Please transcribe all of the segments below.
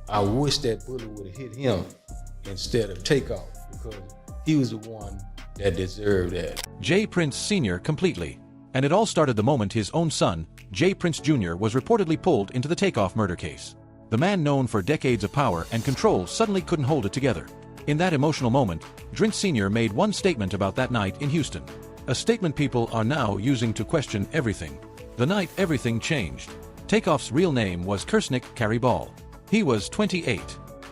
I wish that bullet would have hit him instead of Takeoff, because he was the one that deserved that. J. Prince Sr. completely. And it all started the moment his own son, J. Prince Jr., was reportedly pulled into the Takeoff murder case. The man known for decades of power and control suddenly couldn't hold it together. In that emotional moment, Prince Sr. made one statement about that night in Houston. A statement people are now using to question everything. The night everything changed. Takeoff's real name was Kirsnick Carey Ball. He was 28.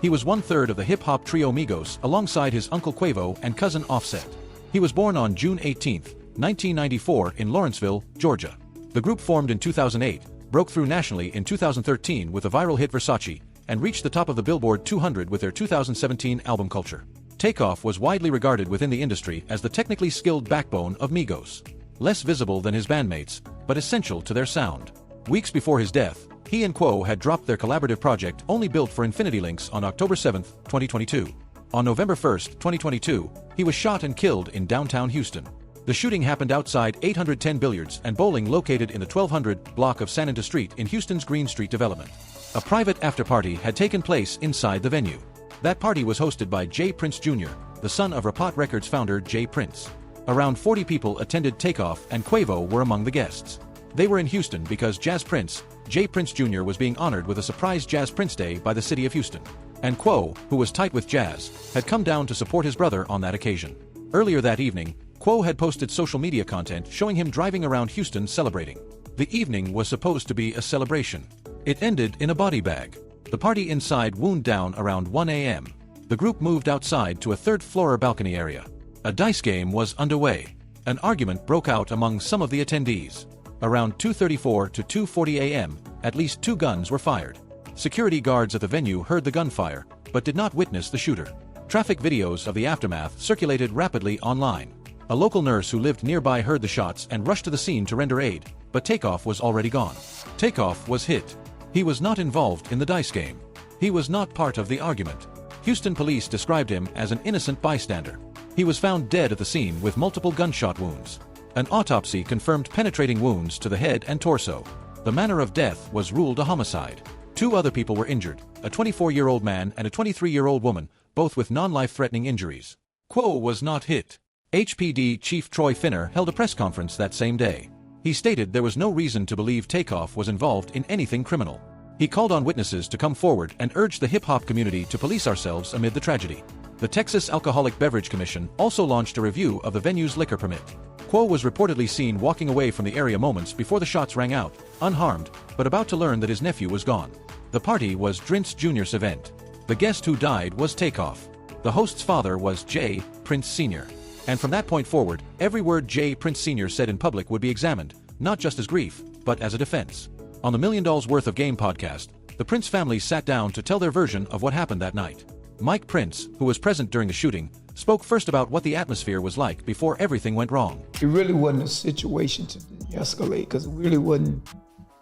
He was one-third of the hip-hop trio Migos alongside his uncle Quavo and cousin Offset. He was born on June 18, 1994 in Lawrenceville, Georgia. The group formed in 2008, broke through nationally in 2013 with the viral hit Versace, and reached the top of the Billboard 200 with their 2017 album Culture. Takeoff was widely regarded within the industry as the technically skilled backbone of Migos. Less visible than his bandmates, but essential to their sound. Weeks before his death, he and Quo had dropped their collaborative project Only Built for Infinity Links on October 7, 2022. On November 1, 2022, he was shot and killed in downtown Houston. The shooting happened outside 810 Billiards and Bowling located in the 1200 block of San Antonio Street in Houston's Green Street development. A private after-party had taken place inside the venue. That party was hosted by J. Prince Jr., the son of Rapat Records founder J. Prince. Around 40 people attended Takeoff and Quavo were among the guests. They were in Houston because Jazz Prince, J. Prince Jr. was being honored with a surprise Jazz Prince Day by the city of Houston. And Quo, who was tight with Jazz, had come down to support his brother on that occasion. Earlier that evening, Quo had posted social media content showing him driving around Houston celebrating. The evening was supposed to be a celebration. It ended in a body bag. The party inside wound down around 1 a.m. The group moved outside to a third-floor balcony area. A dice game was underway. An argument broke out among some of the attendees. Around 2:34 to 2:40 a.m., at least 2 guns were fired. Security guards at the venue heard the gunfire, but did not witness the shooter. Traffic videos of the aftermath circulated rapidly online. A local nurse who lived nearby heard the shots and rushed to the scene to render aid, but Takeoff was already gone. Takeoff was hit. He was not involved in the dice game. He was not part of the argument. Houston police described him as an innocent bystander. He was found dead at the scene with multiple gunshot wounds. An autopsy confirmed penetrating wounds to the head and torso. The manner of death was ruled a homicide. 2 other people were injured, a 24-year-old man and a 23-year-old woman, both with non-life-threatening injuries. Quo was not hit. HPD Chief Troy Finner held a press conference that same day. He stated there was no reason to believe Takeoff was involved in anything criminal. He called on witnesses to come forward and urged the hip-hop community to police ourselves amid the tragedy. The Texas Alcoholic Beverage Commission also launched a review of the venue's liquor permit. Quo was reportedly seen walking away from the area moments before the shots rang out, unharmed, but about to learn that his nephew was gone. The party was Prince Jr.'s event. The guest who died was Takeoff. The host's father was J. Prince Sr. And from that point forward, every word J. Prince Sr. said in public would be examined, not just as grief, but as a defense. On the $1 Million Worth of Game podcast, the Prince family sat down to tell their version of what happened that night. Mike Prince, who was present during the shooting, spoke first about what the atmosphere was like before everything went wrong. It really wasn't a situation to escalate because it really wasn't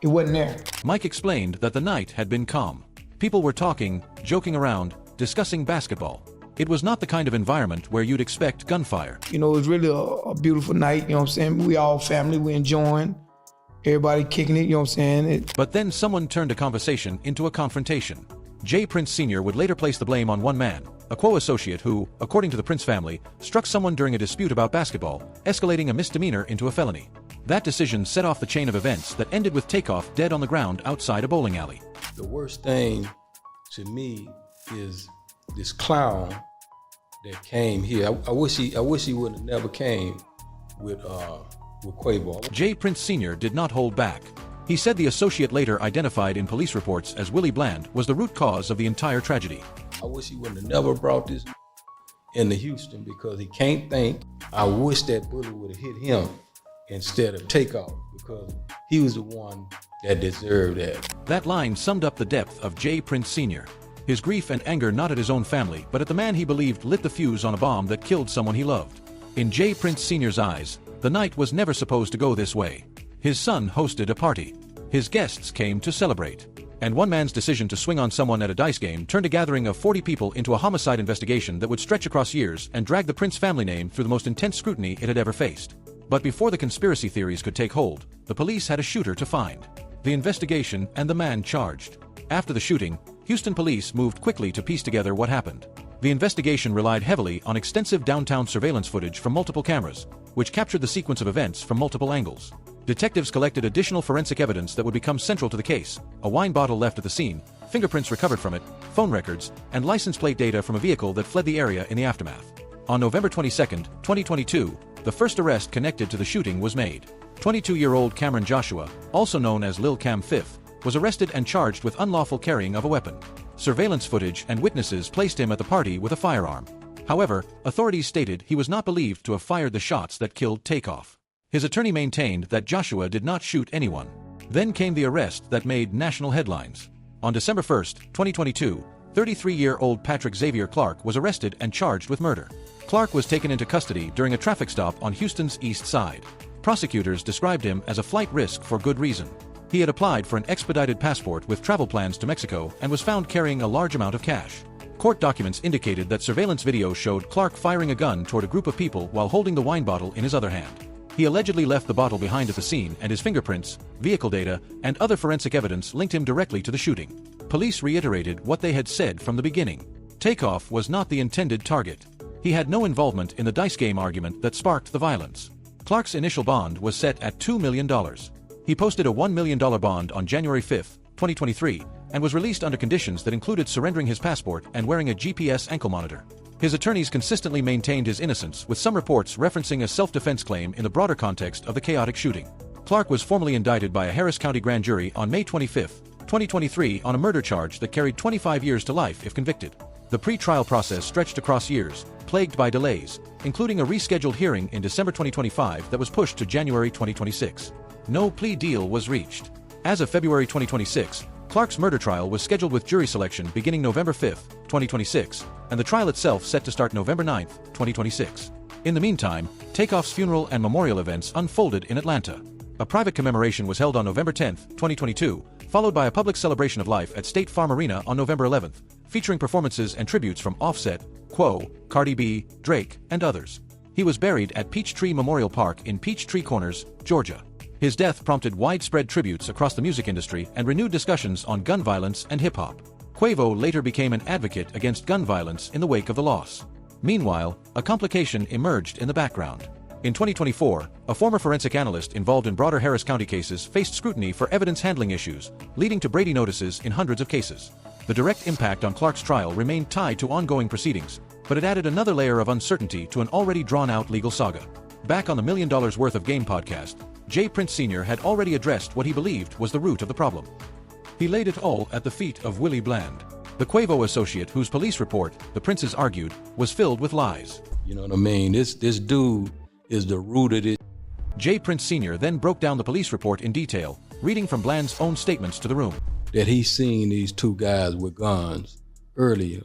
there. Mike explained that the night had been calm. People were talking, joking around, discussing basketball. It was not the kind of environment where you'd expect gunfire. You know, it was really a beautiful night, you know what I'm saying? We all family, we enjoying, everybody kicking it, you know what I'm saying? But then someone turned a conversation into a confrontation. J. Prince Sr. would later place the blame on one man, a Quo associate who, according to the Prince family, struck someone during a dispute about basketball, escalating a misdemeanor into a felony. That decision set off the chain of events that ended with Takeoff dead on the ground outside a bowling alley. The worst thing to me is this clown that came here. I wish he would have never came with Quavo. J. Prince Sr. did not hold back. He said the associate later identified in police reports as Willie Bland was the root cause of the entire tragedy. I wish he wouldn't have never brought this into Houston because he can't think. I wish that bullet would have hit him instead of Takeoff because he was the one that deserved that. That line summed up the depth of J. Prince Sr. His grief and anger not at his own family, but at the man he believed lit the fuse on a bomb that killed someone he loved. In J. Prince Sr.'s eyes, the night was never supposed to go this way. His son hosted a party. His guests came to celebrate. And one man's decision to swing on someone at a dice game turned a gathering of 40 people into a homicide investigation that would stretch across years and drag the Prince family name through the most intense scrutiny it had ever faced. But before the conspiracy theories could take hold, the police had a shooter to find, the investigation and the man charged. After the shooting, Houston police moved quickly to piece together what happened. The investigation relied heavily on extensive downtown surveillance footage from multiple cameras, which captured the sequence of events from multiple angles. Detectives collected additional forensic evidence that would become central to the case: a wine bottle left at the scene, fingerprints recovered from it, phone records, and license plate data from a vehicle that fled the area in the aftermath. On November 22, 2022, the first arrest connected to the shooting was made. 22-year-old Cameron Joshua, also known as Lil Cam Fifth, was arrested and charged with unlawful carrying of a weapon. Surveillance footage and witnesses placed him at the party with a firearm. However, authorities stated he was not believed to have fired the shots that killed Takeoff. His attorney maintained that Joshua did not shoot anyone. Then came the arrest that made national headlines. On December 1, 2022, 33-year-old Patrick Xavier Clark was arrested and charged with murder. Clark was taken into custody during a traffic stop on Houston's East Side. Prosecutors described him as a flight risk for good reason. He had applied for an expedited passport with travel plans to Mexico and was found carrying a large amount of cash. Court documents indicated that surveillance video showed Clark firing a gun toward a group of people while holding the wine bottle in his other hand. He allegedly left the bottle behind at the scene, and his fingerprints, vehicle data, and other forensic evidence linked him directly to the shooting. Police reiterated what they had said from the beginning. Takeoff was not the intended target. He had no involvement in the dice game argument that sparked the violence. Clark's initial bond was set at $2 million. He posted a $1 million bond on January 5, 2023, and was released under conditions that included surrendering his passport and wearing a GPS ankle monitor. His attorneys consistently maintained his innocence, with some reports referencing a self-defense claim in the broader context of the chaotic shooting. Clark was formally indicted by a Harris County grand jury on May 25, 2023 on a murder charge that carried 25 years to life if convicted. The pre-trial process stretched across years, plagued by delays, including a rescheduled hearing in December 2025 that was pushed to January 2026. No plea deal was reached. As of February 2026, Clark's murder trial was scheduled with jury selection beginning November 5, 2026, and the trial itself set to start November 9, 2026. In the meantime, Takeoff's funeral and memorial events unfolded in Atlanta. A private commemoration was held on November 10, 2022, followed by a public celebration of life at State Farm Arena on November 11, featuring performances and tributes from Offset, Quo, Cardi B, Drake, and others. He was buried at Peachtree Memorial Park in Peachtree Corners, Georgia. His death prompted widespread tributes across the music industry and renewed discussions on gun violence and hip-hop. Quavo later became an advocate against gun violence in the wake of the loss. Meanwhile, a complication emerged in the background. In 2024, a former forensic analyst involved in broader Harris County cases faced scrutiny for evidence handling issues, leading to Brady notices in hundreds of cases. The direct impact on Clark's trial remained tied to ongoing proceedings, but it added another layer of uncertainty to an already drawn-out legal saga. Back on the $1 Million Worth of Game podcast, Jay Prince Sr. had already addressed what he believed was the root of the problem. He laid it all at the feet of Willie Bland, the Quavo associate whose police report, the Princes argued, was filled with lies. You know what I mean? This dude is the root of it. Jay Prince Sr. then broke down the police report in detail, reading from Bland's own statements to the room. That he seen these two guys with guns earlier.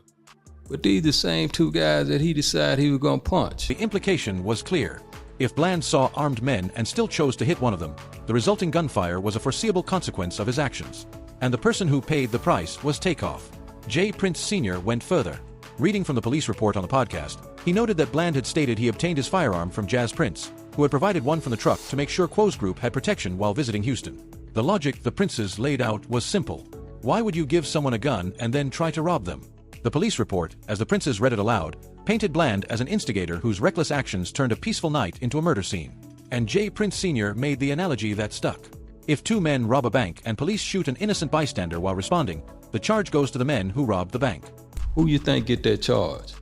But these the same two guys that he decided he was gonna punch. The implication was clear. If Bland saw armed men and still chose to hit one of them, the resulting gunfire was a foreseeable consequence of his actions. And the person who paid the price was Takeoff. Jay Prince Sr. went further. Reading from the police report on the podcast, he noted that Bland had stated he obtained his firearm from Jazz Prince, who had provided one from the truck to make sure Quo's group had protection while visiting Houston. The logic the Princes laid out was simple. Why would you give someone a gun and then try to rob them? The police report, as the Princes read it aloud, painted Bland as an instigator whose reckless actions turned a peaceful night into a murder scene. And Jay Prince Sr. made the analogy that stuck. If two men rob a bank and police shoot an innocent bystander while responding, the charge goes to the men who robbed the bank. Who you think get that charge?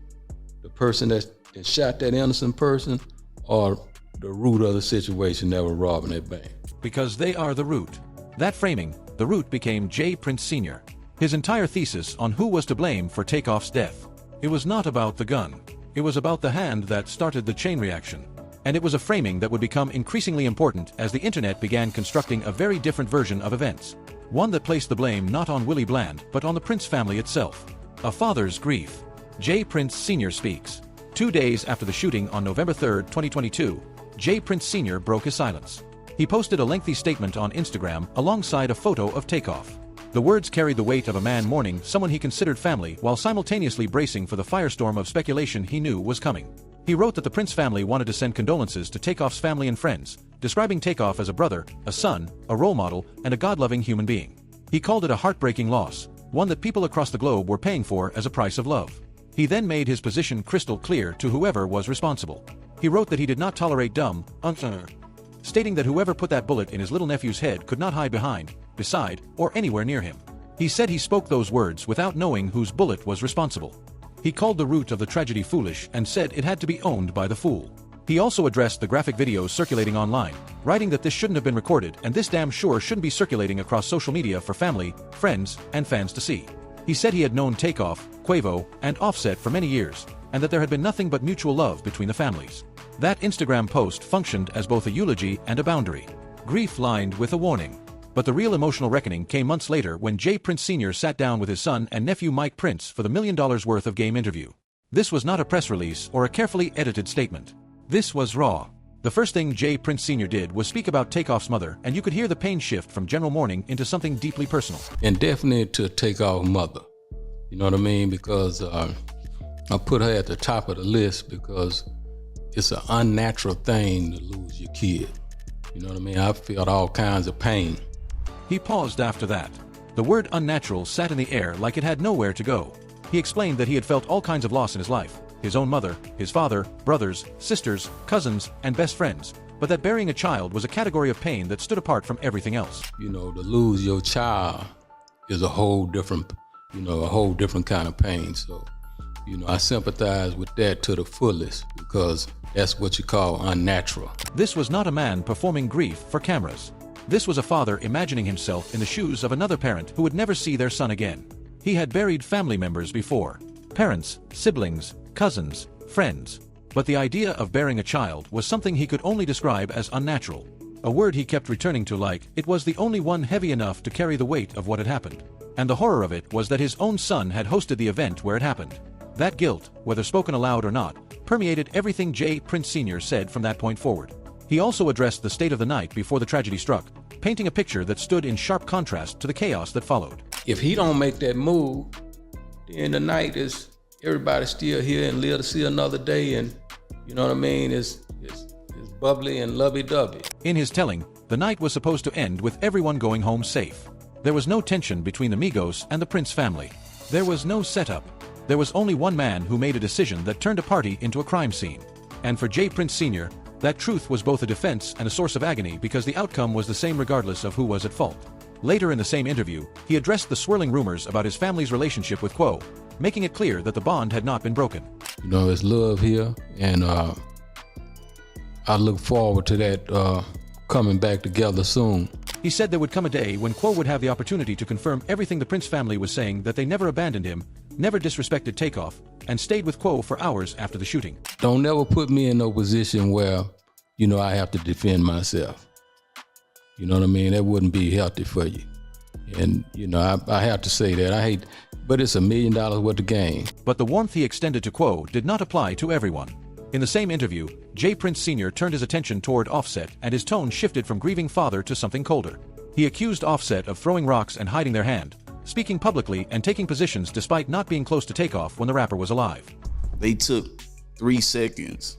The person that shot that innocent person, or the root of the situation that was robbing that bank? Because they are the root. That framing, the root became Jay Prince Sr. His entire thesis on who was to blame for Takeoff's death. It was not about the gun. It was about the hand that started the chain reaction. And it was a framing that would become increasingly important as the internet began constructing a very different version of events. One that placed the blame not on Willie Bland, but on the Prince family itself. A father's grief. Jay Prince Sr. speaks. 2 days after the shooting on November 3, 2022, Jay Prince Sr. broke his silence. He posted a lengthy statement on Instagram alongside a photo of Takeoff. The words carried the weight of a man mourning someone he considered family while simultaneously bracing for the firestorm of speculation he knew was coming. He wrote that the Prince family wanted to send condolences to Takeoff's family and friends, describing Takeoff as a brother, a son, a role model, and a God-loving human being. He called it a heartbreaking loss, one that people across the globe were paying for as a price of love. He then made his position crystal clear to whoever was responsible. He wrote that he did not tolerate dumb, stating that whoever put that bullet in his little nephew's head could not hide behind, beside, or anywhere near him. He said he spoke those words without knowing whose bullet was responsible. He called the root of the tragedy foolish and said it had to be owned by the fool. He also addressed the graphic videos circulating online, writing that this shouldn't have been recorded and this damn sure shouldn't be circulating across social media for family, friends, and fans to see. He said he had known Takeoff, Quavo, and Offset for many years, and that there had been nothing but mutual love between the families. That Instagram post functioned as both a eulogy and a boundary. Grief lined with a warning. But the real emotional reckoning came months later when J. Prince Sr. sat down with his son and nephew Mike Prince for the $1 million worth of game interview. This was not a press release or a carefully edited statement. This was raw. The first thing J. Prince Sr. did was speak about Takeoff's mother, and you could hear the pain shift from general mourning into something deeply personal. And definitely to Takeoff's mother. You know what I mean? Because I put her at the top of the list because it's an unnatural thing to lose your kid. You know what I mean? I felt all kinds of pain. He paused after that. The word unnatural sat in the air like it had nowhere to go. He explained that he had felt all kinds of loss in his life. His own mother, his father, brothers, sisters, cousins, and best friends, but that burying a child was a category of pain that stood apart from everything else. You know, to lose your child is a whole different kind of pain. So, you know, I sympathize with that to the fullest because that's what you call unnatural. This was not a man performing grief for cameras. This was a father imagining himself in the shoes of another parent who would never see their son again. He had buried family members before. Parents, siblings, cousins, friends. But the idea of bearing a child was something he could only describe as unnatural. A word he kept returning to like it was the only one heavy enough to carry the weight of what had happened. And the horror of it was that his own son had hosted the event where it happened. That guilt, whether spoken aloud or not, permeated everything J. Prince Sr. said from that point forward. He also addressed the state of the night before the tragedy struck, painting a picture that stood in sharp contrast to the chaos that followed. If he don't make that move, then the night is everybody's still here and live to see another day, and you know what I mean? It's bubbly and lovey-dovey. In his telling, the night was supposed to end with everyone going home safe. There was no tension between the Migos and the Prince family. There was no setup. There was only one man who made a decision that turned a party into a crime scene. And for J. Prince Sr., that truth was both a defense and a source of agony because the outcome was the same regardless of who was at fault. Later in the same interview, he addressed the swirling rumors about his family's relationship with Quo, making it clear that the bond had not been broken. You know, it's love here, and I look forward to that coming back together soon. He said there would come a day when Quo would have the opportunity to confirm everything the Prince family was saying, that they never abandoned him, never disrespected Takeoff, and stayed with Quo for hours after the shooting. Don't never put me in no position where, you know, I have to defend myself. You know what I mean? That wouldn't be healthy for you. And, you know, I have to say that. But it's $1 million worth of game. But the warmth he extended to Quo did not apply to everyone. In the same interview, J. Prince Sr. turned his attention toward Offset, and his tone shifted from grieving father to something colder. He accused Offset of throwing rocks and hiding their hand, speaking publicly and taking positions despite not being close to Takeoff when the rapper was alive. They took 3 seconds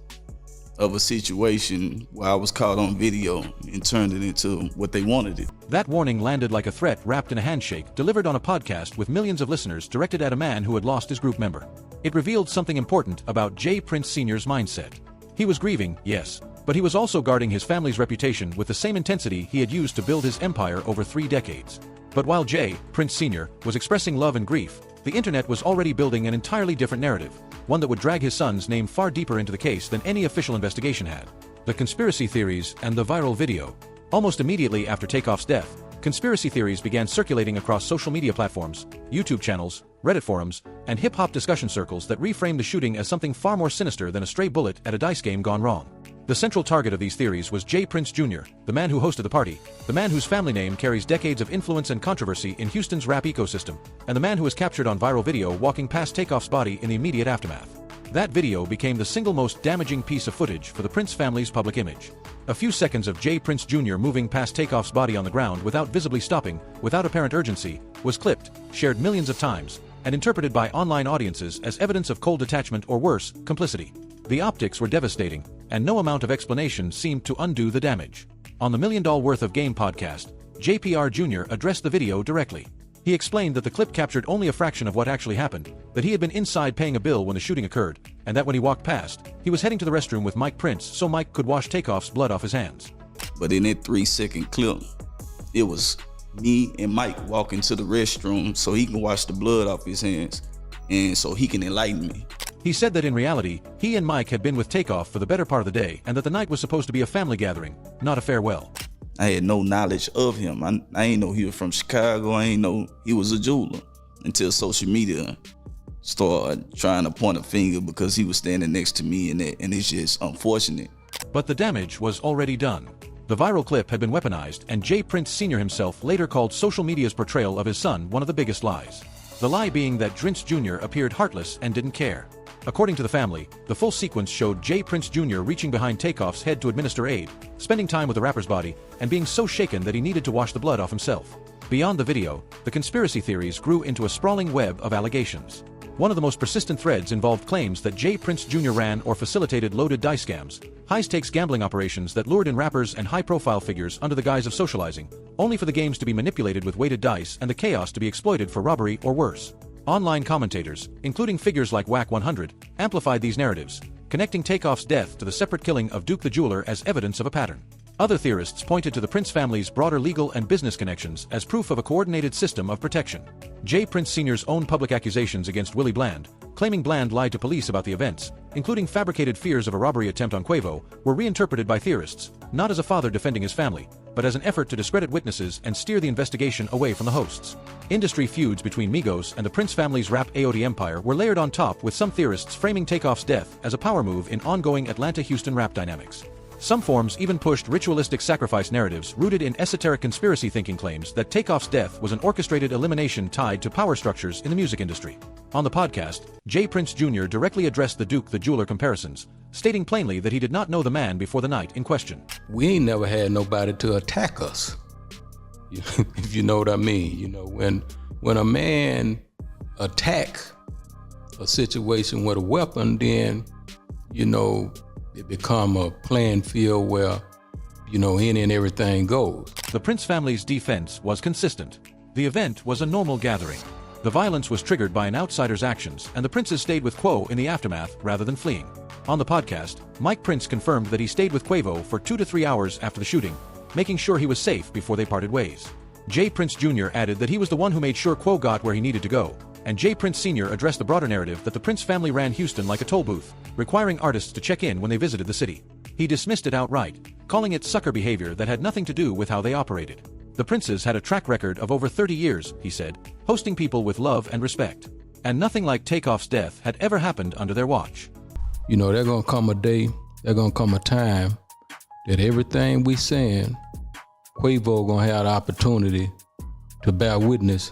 of a situation where I was caught on video and turned it into what they wanted it. That warning landed like a threat wrapped in a handshake delivered on a podcast with millions of listeners directed at a man who had lost his group member. It revealed something important about J. Prince Sr.'s mindset. He was grieving, yes, but he was also guarding his family's reputation with the same intensity he had used to build his empire over 3 decades. But while J. Prince Sr. was expressing love and grief, the internet was already building an entirely different narrative, one that would drag his son's name far deeper into the case than any official investigation had. The conspiracy theories and the viral video. Almost immediately after Takeoff's death, conspiracy theories began circulating across social media platforms, YouTube channels, Reddit forums, and hip-hop discussion circles that reframed the shooting as something far more sinister than a stray bullet at a dice game gone wrong. The central target of these theories was J. Prince Jr., the man who hosted the party, the man whose family name carries decades of influence and controversy in Houston's rap ecosystem, and the man who was captured on viral video walking past Takeoff's body in the immediate aftermath. That video became the single most damaging piece of footage for the Prince family's public image. A few seconds of J. Prince Jr. moving past Takeoff's body on the ground without visibly stopping, without apparent urgency, was clipped, shared millions of times, and interpreted by online audiences as evidence of cold detachment or worse, complicity. The optics were devastating, and no amount of explanation seemed to undo the damage. On the $1 Million Worth of Game podcast, JPR Jr. addressed the video directly. He explained that the clip captured only a fraction of what actually happened, that he had been inside paying a bill when the shooting occurred, and that when he walked past, he was heading to the restroom with Mike Prince so Mike could wash Takeoff's blood off his hands. But in that 3-second clip, it was me and Mike walking to the restroom so he can wash the blood off his hands and so he can enlighten me. He said that in reality, he and Mike had been with Takeoff for the better part of the day and that the night was supposed to be a family gathering, not a farewell. I had no knowledge of him. I ain't know he was from Chicago. I ain't know he was a jeweler until social media started trying to point a finger because he was standing next to me, and it's just unfortunate. But the damage was already done. The viral clip had been weaponized, and Jay Prince Sr. himself later called social media's portrayal of his son one of the biggest lies. The lie being that Prince Jr. appeared heartless and didn't care. According to the family, the full sequence showed Jay Prince Jr. reaching behind Takeoff's head to administer aid, spending time with the rapper's body, and being so shaken that he needed to wash the blood off himself. Beyond the video, the conspiracy theories grew into a sprawling web of allegations. One of the most persistent threads involved claims that Jay Prince Jr. ran or facilitated loaded dice scams, high-stakes gambling operations that lured in rappers and high-profile figures under the guise of socializing, only for the games to be manipulated with weighted dice and the chaos to be exploited for robbery or worse. Online commentators, including figures like Whack 100, amplified these narratives, connecting Takeoff's death to the separate killing of Duke the Jeweler as evidence of a pattern. Other theorists pointed to the Prince family's broader legal and business connections as proof of a coordinated system of protection. Jay Prince Sr.'s own public accusations against Willie Bland, claiming Bland lied to police about the events, including fabricated fears of a robbery attempt on Quavo, were reinterpreted by theorists, not as a father defending his family, but as an effort to discredit witnesses and steer the investigation away from the hosts. Industry feuds between Migos and the Prince family's rap AOD empire were layered on top, with some theorists framing Takeoff's death as a power move in ongoing Atlanta-Houston rap dynamics. Some forms even pushed ritualistic sacrifice narratives rooted in esoteric conspiracy thinking claims that Takeoff's death was an orchestrated elimination tied to power structures in the music industry. On the podcast, Jay Prince Jr. directly addressed the Duke the Jeweler comparisons, stating plainly that he did not know the man before the night in question. We ain't never had nobody to attack us, if you know what I mean. You know, when a man attack a situation with a weapon, then, you know, it become a playing field where, you know, any and everything goes. The Prince family's defense was consistent. The event was a normal gathering. The violence was triggered by an outsider's actions, and the Princes stayed with Quo in the aftermath rather than fleeing. On the podcast, Mike Prince confirmed that he stayed with Quavo for 2 to 3 hours after the shooting, making sure he was safe before they parted ways. Jay Prince Jr. added that he was the one who made sure Quo got where he needed to go, and Jay Prince Sr. addressed the broader narrative that the Prince family ran Houston like a toll booth, requiring artists to check in when they visited the city. He dismissed it outright, calling it sucker behavior that had nothing to do with how they operated. The Princes had a track record of over 30 years, he said, hosting people with love and respect. And nothing like Takeoff's death had ever happened under their watch. You know, there's gonna come a day, there's gonna come a time that everything we saying, Quavo gonna have the opportunity to bear witness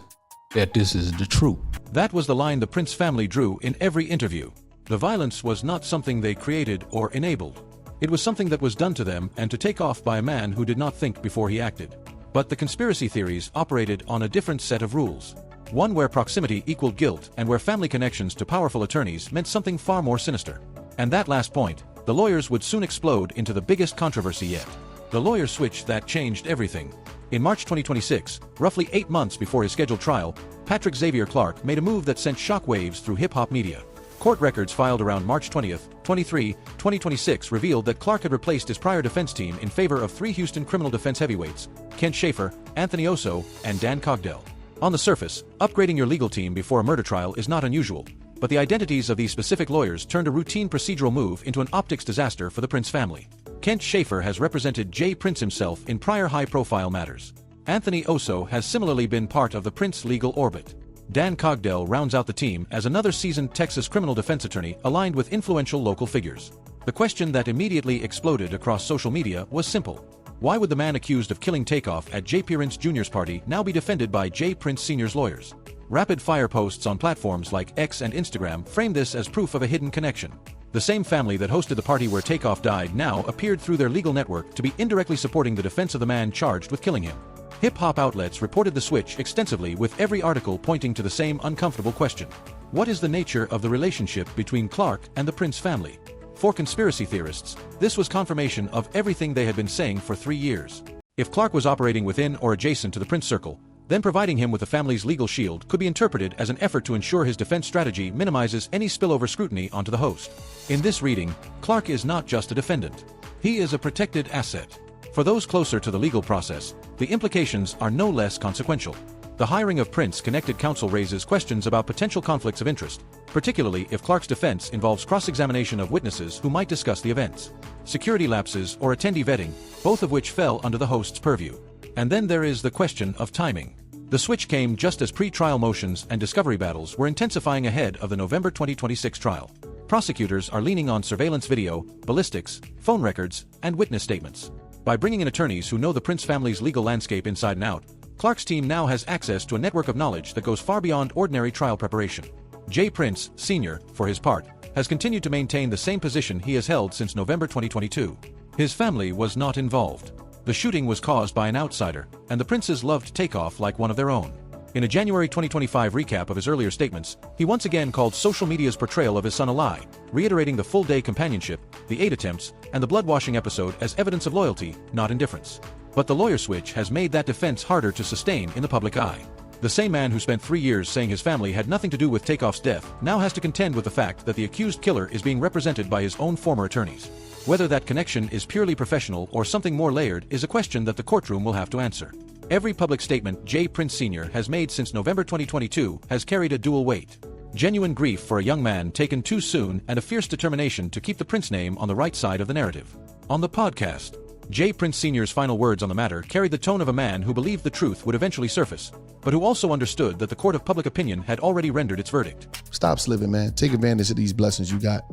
that this is the truth. That was the line the Prince family drew in every interview. The violence was not something they created or enabled. It was something that was done to them and to Takeoff by a man who did not think before he acted. But the conspiracy theories operated on a different set of rules. One where proximity equaled guilt and where family connections to powerful attorneys meant something far more sinister. And that last point, the lawyers would soon explode into the biggest controversy yet. The lawyer switch that changed everything. In March 2026, roughly 8 months before his scheduled trial, Patrick Xavier Clark made a move that sent shockwaves through hip-hop media. Court records filed around March 20th, 2026 revealed that Clark had replaced his prior defense team in favor of 3 Houston criminal defense heavyweights, Kent Schaefer, Anthony Osso, and Dan Cogdell. On the surface, upgrading your legal team before a murder trial is not unusual, but the identities of these specific lawyers turned a routine procedural move into an optics disaster for the Prince family. Kent Schaefer has represented Jay Prince himself in prior high-profile matters. Anthony Osso has similarly been part of the Prince legal orbit. Dan Cogdell rounds out the team as another seasoned Texas criminal defense attorney aligned with influential local figures. The question that immediately exploded across social media was simple. Why would the man accused of killing Takeoff at Jay Prince Jr.'s party now be defended by Jay Prince Sr.'s lawyers? Rapid-fire posts on platforms like X and Instagram framed this as proof of a hidden connection. The same family that hosted the party where Takeoff died now appeared through their legal network to be indirectly supporting the defense of the man charged with killing him. Hip-hop outlets reported the switch extensively, with every article pointing to the same uncomfortable question. What is the nature of the relationship between Clark and the Prince family? For conspiracy theorists, this was confirmation of everything they had been saying for 3 years. If Clark was operating within or adjacent to the Prince circle, Then providing him with the family's legal shield could be interpreted as an effort to ensure his defense strategy minimizes any spillover scrutiny onto the host. In this reading, Clark is not just a defendant. He is a protected asset. For those closer to the legal process, the implications are no less consequential. The hiring of Prince-connected counsel raises questions about potential conflicts of interest, particularly if Clark's defense involves cross-examination of witnesses who might discuss the events, security lapses, or attendee vetting, both of which fell under the host's purview. And then there is the question of timing. The switch came just as pre-trial motions and discovery battles were intensifying ahead of the November 2026 trial. Prosecutors are leaning on surveillance video, ballistics, phone records, and witness statements. By bringing in attorneys who know the Prince family's legal landscape inside and out, Clark's team now has access to a network of knowledge that goes far beyond ordinary trial preparation. Jay Prince, Sr., for his part, has continued to maintain the same position he has held since November 2022. His family was not involved. The shooting was caused by an outsider, and the Princes loved Takeoff like one of their own. In a January 2025 recap of his earlier statements, he once again called social media's portrayal of his son a lie, reiterating the full-day companionship, the 8 attempts, and the blood-washing episode as evidence of loyalty, not indifference. But the lawyer switch has made that defense harder to sustain in the public eye. The same man who spent 3 years saying his family had nothing to do with Takeoff's death now has to contend with the fact that the accused killer is being represented by his own former attorneys. Whether that connection is purely professional or something more layered is a question that the courtroom will have to answer. Every public statement Jay Prince Sr. has made since November 2022 has carried a dual weight. Genuine grief for a young man taken too soon and a fierce determination to keep the Prince name on the right side of the narrative. On the podcast, Jay Prince Sr.'s final words on the matter carried the tone of a man who believed the truth would eventually surface, but who also understood that the court of public opinion had already rendered its verdict. Stop slipping, man. Take advantage of these blessings you got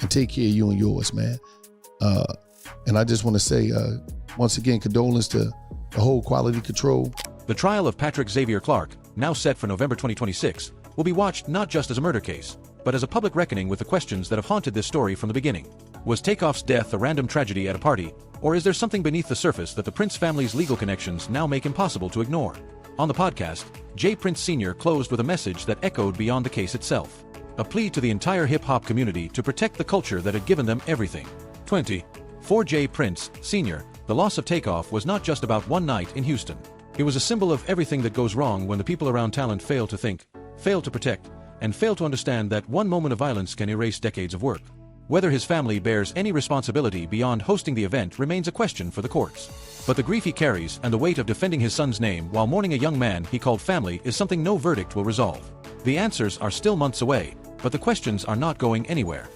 and take care of you and yours, man. And I just want to say, once again, condolence to the whole quality control. The trial of Patrick Xavier Clark, now set for November 2026, will be watched not just as a murder case, but as a public reckoning with the questions that have haunted this story from the beginning. Was Takeoff's death a random tragedy at a party, or is there something beneath the surface that the Prince family's legal connections now make impossible to ignore? On the podcast, Jay Prince Sr. closed with a message that echoed beyond the case itself. A plea to the entire hip-hop community to protect the culture that had given them everything. 20. For Jay Prince, Sr., the loss of Takeoff was not just about one night in Houston. It was a symbol of everything that goes wrong when the people around talent fail to think, fail to protect, and fail to understand that one moment of violence can erase decades of work. Whether his family bears any responsibility beyond hosting the event remains a question for the courts. But the grief he carries and the weight of defending his son's name while mourning a young man he called family is something no verdict will resolve. The answers are still months away, but the questions are not going anywhere.